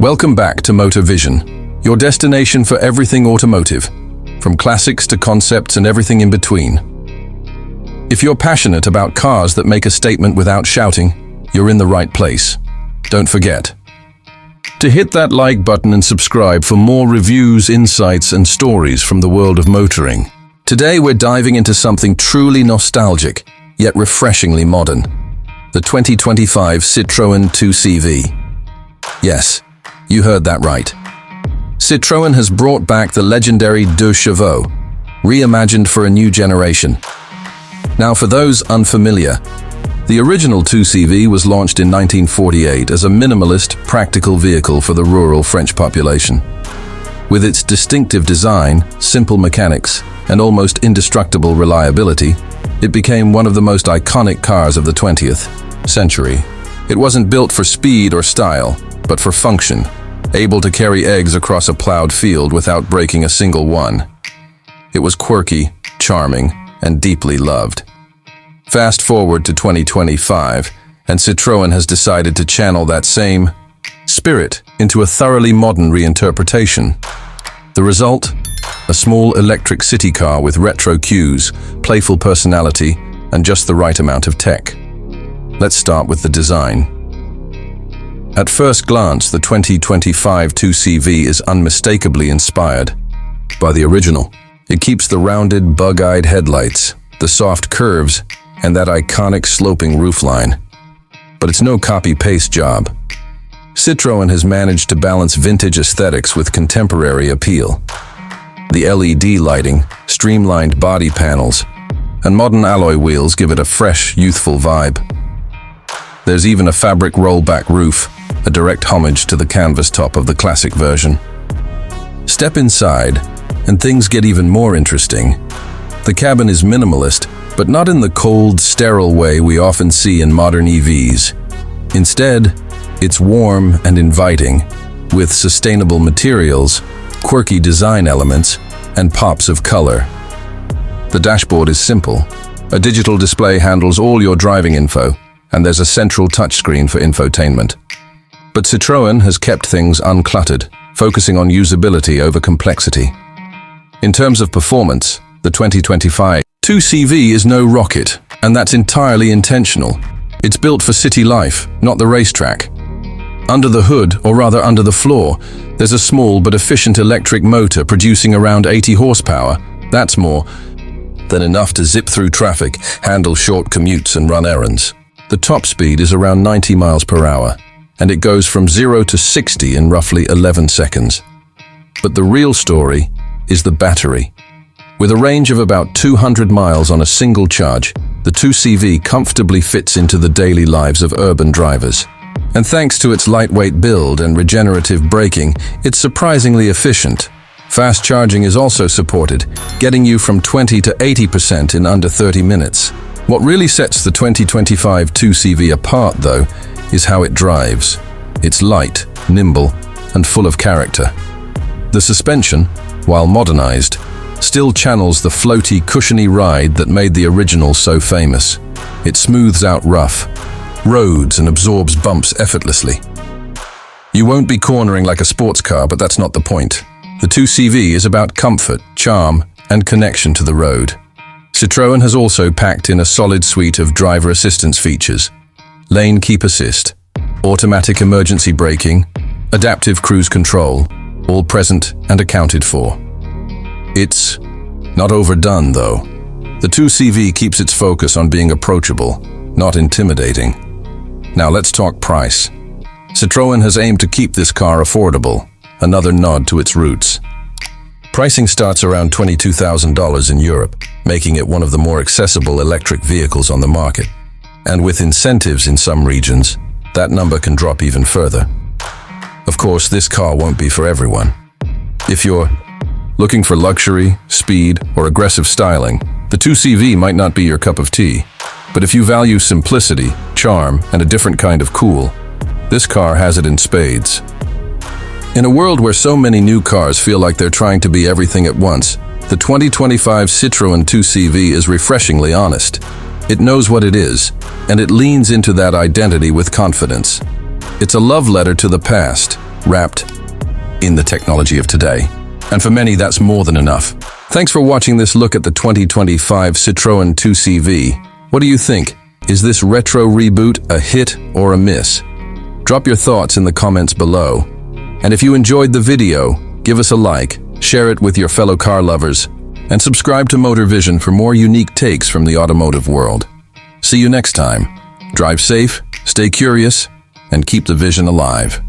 Welcome back to Moter Vision, your destination for everything automotive, from classics to concepts and everything in between. If you're passionate about cars that make a statement without shouting, you're in the right place. Don't forget to hit that like button and subscribe for more reviews, insights, and stories from the world of motoring. Today we're diving into something truly nostalgic, yet refreshingly modern. The 2025 Citroën 2CV. Yes, you heard that right. Citroën has brought back the legendary 2CV, reimagined for a new generation. Now, for those unfamiliar, the original 2CV was launched in 1948 as a minimalist, practical vehicle for the rural French population. With its distinctive design, simple mechanics, and almost indestructible reliability, it became one of the most iconic cars of the 20th century. It wasn't built for speed or style, but for function, able to carry eggs across a plowed field without breaking a single one. It was quirky, charming, and deeply loved. Fast forward to 2025, and Citroën has decided to channel that same spirit into a thoroughly modern reinterpretation. The result? A small electric city car with retro cues, playful personality, and just the right amount of tech. Let's start with the design. At first glance, the 2025 2CV is unmistakably inspired by the original. It keeps the rounded, bug-eyed headlights, the soft curves, and that iconic sloping roofline. But it's no copy-paste job. Citroën has managed to balance vintage aesthetics with contemporary appeal. The LED lighting, streamlined body panels, and modern alloy wheels give it a fresh, youthful vibe. There's even a fabric rollback roof, a direct homage to the canvas top of the classic version. Step inside, and things get even more interesting. The cabin is minimalist, but not in the cold, sterile way we often see in modern EVs. Instead, it's warm and inviting, with sustainable materials, quirky design elements, and pops of color. The dashboard is simple. A digital display handles all your driving info, and there's a central touchscreen for infotainment. But Citroën has kept things uncluttered, focusing on usability over complexity. In terms of performance, the 2025 2CV is no rocket, and that's entirely intentional. It's built for city life, not the racetrack. Under the hood, or rather under the floor, there's a small but efficient electric motor producing around 80 horsepower. That's more than enough to zip through traffic, handle short commutes, and run errands. The top speed is around 90 miles per hour, and it goes from 0 to 60 in roughly 11 seconds. But the real story is the battery. With a range of about 200 miles on a single charge, the 2CV comfortably fits into the daily lives of urban drivers. And thanks to its lightweight build and regenerative braking, it's surprisingly efficient. Fast charging is also supported, getting you from 20 to 80% in under 30 minutes. What really sets the 2025 2CV apart, though, is how it drives. It's light, nimble, and full of character. The suspension, while modernized, still channels the floaty, cushiony ride that made the original so famous. It smooths out rough roads and absorbs bumps effortlessly. You won't be cornering like a sports car, but that's not the point. The 2CV is about comfort, charm, and connection to the road. Citroën has also packed in a solid suite of driver assistance features: lane keep assist, automatic emergency braking, adaptive cruise control, all present and accounted for. It's not overdone, though. The 2CV keeps its focus on being approachable, not intimidating. Now let's talk price. Citroën has aimed to keep this car affordable, another nod to its roots. Pricing starts around $22,000 in Europe, making it one of the more accessible electric vehicles on the market. And with incentives in some regions, that number can drop even further. Of course, this car won't be for everyone. If you're looking for luxury, speed, or aggressive styling, the 2CV might not be your cup of tea. But if you value simplicity, charm, and a different kind of cool, this car has it in spades. In a world where so many new cars feel like they're trying to be everything at once, the 2025 Citroën 2CV is refreshingly honest. It knows what it is, and it leans into that identity with confidence. It's a love letter to the past, wrapped in the technology of today. And for many, that's more than enough. Thanks for watching this look at the 2025 Citroën 2CV. What do you think? Is this retro reboot a hit or a miss? Drop your thoughts in the comments below. And if you enjoyed the video, give us a like, share it with your fellow car lovers, and subscribe to Moter Vision for more unique takes from the automotive world. See you next time. Drive safe, stay curious, and keep the vision alive.